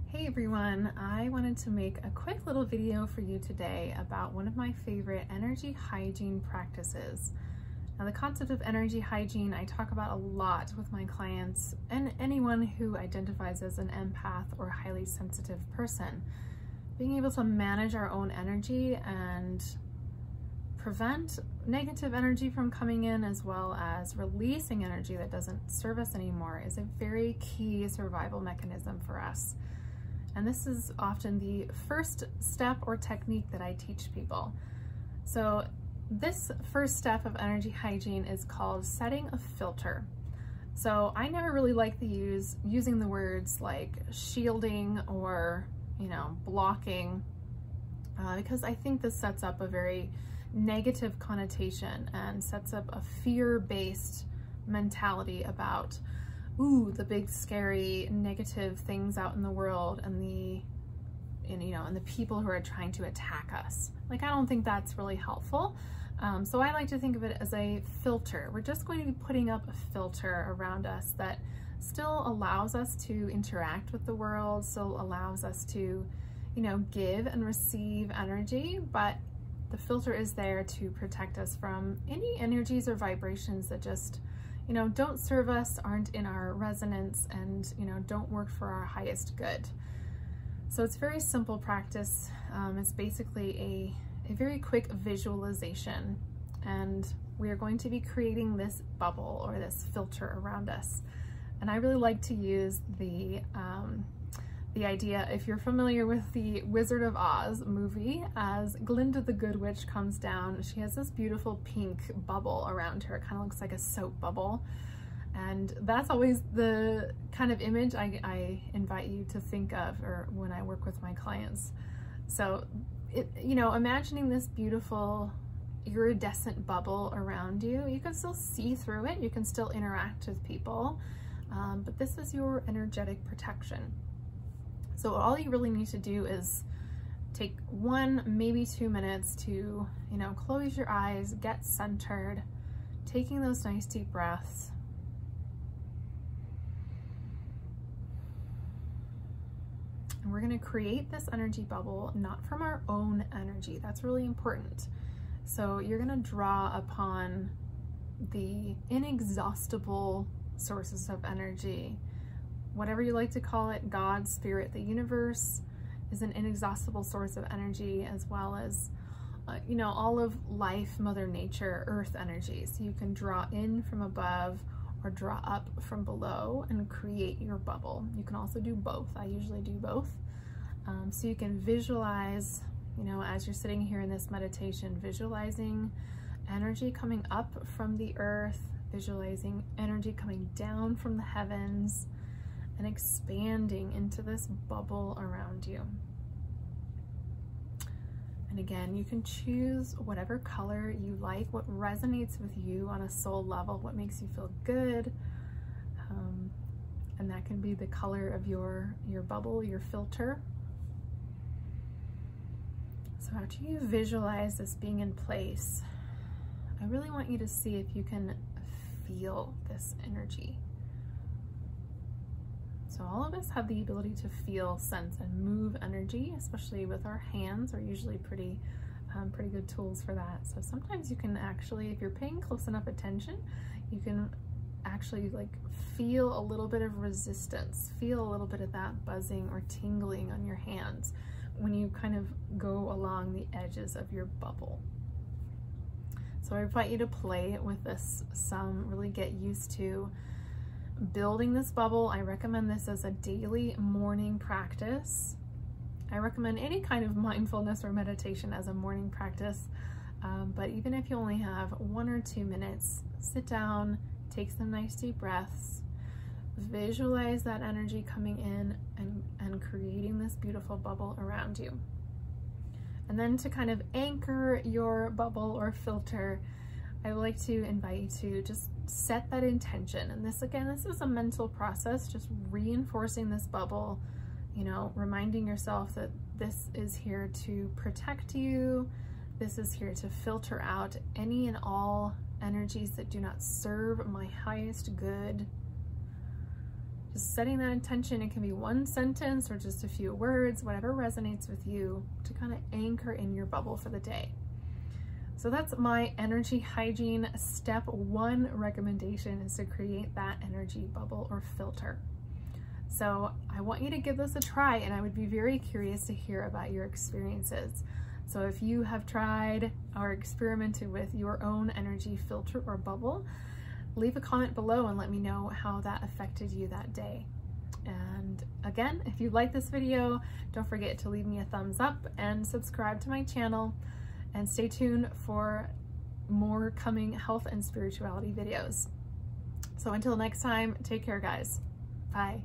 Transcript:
Hey everyone, I wanted to make a quick little video for you today about one of my favorite energy hygiene practices. Now, the concept of energy hygiene I talk about a lot with my clients and anyone who identifies as an empath or highly sensitive person. Being able to manage our own energy and prevent negative energy from coming in, as well as releasing energy that doesn't serve us anymore, is a very key survival mechanism for us. And this is often the first step or technique that I teach people. So this first step of energy hygiene is called setting a filter. So I never really like using the words like shielding or, blocking, because I think this sets up a very negative connotation and sets up a fear-based mentality about the big scary negative things out in the world and the people who are trying to attack us. Like, I don't think that's really helpful. So I like to think of it as a filter. We're just going to be putting up a filter around us that still allows us to interact with the world, still allows us to, give and receive energy, but the filter is there to protect us from any energies or vibrations that just don't serve us, aren't in our resonance, and, don't work for our highest good. So it's a very simple practice. It's basically a very quick visualization, and we are going to be creating this bubble or this filter around us. And I really like to use the idea, if you're familiar with the Wizard of Oz movie, as Glinda the Good Witch comes down, she has this beautiful pink bubble around her. It kind of looks like a soap bubble. And that's always the kind of image I invite you to think of, or when I work with my clients. So, imagining this beautiful iridescent bubble around you, you can still see through it, you can still interact with people, but this is your energetic protection. So all you really need to do is take 1, maybe 2 minutes to, close your eyes, get centered, taking those nice deep breaths. And we're going to create this energy bubble, not from our own energy. That's really important. So you're going to draw upon the inexhaustible sources of energy. Whatever you like to call it, God, spirit, the universe is an inexhaustible source of energy, as well as, all of life, Mother Nature, earth energy. So you can draw in from above or draw up from below and create your bubble. You can also do both. I usually do both. So you can visualize, as you're sitting here in this meditation, visualizing energy coming up from the earth, visualizing energy coming down from the heavens, and expanding into this bubble around you. And again, you can choose whatever color you like, what resonates with you on a soul level, what makes you feel good. And that can be the color of your bubble, your filter. So after you visualize this being in place, I really want you to see if you can feel this energy. So all of us have the ability to feel, sense, and move energy, especially with our hands are usually pretty good tools for that. So sometimes you can actually, if you're paying close enough attention, you can actually feel a little bit of resistance, feel a little bit of that buzzing or tingling on your hands when you kind of go along the edges of your bubble. So I invite you to play with this some, really get used to building this bubble. I recommend this as a daily morning practice. I recommend any kind of mindfulness or meditation as a morning practice, but even if you only have 1 or 2 minutes, sit down, take some nice deep breaths, visualize that energy coming in and creating this beautiful bubble around you. And then to kind of anchor your bubble or filter, I would like to invite you to just set that intention. And this, again, this is a mental process, just reinforcing this bubble, reminding yourself that this is here to protect you. This is here to filter out any and all energies that do not serve my highest good. just setting that intention. It can be one sentence or just a few words, whatever resonates with you, to kind of anchor in your bubble for the day. So that's my energy hygiene step 1 recommendation, is to create that energy bubble or filter. So I want you to give this a try, and I would be very curious to hear about your experiences. So if you have tried or experimented with your own energy filter or bubble, leave a comment below and let me know how that affected you that day. And again, if you like this video, don't forget to leave me a thumbs up and subscribe to my channel, and stay tuned for more coming health and spirituality videos. So until next time, take care, guys. Bye.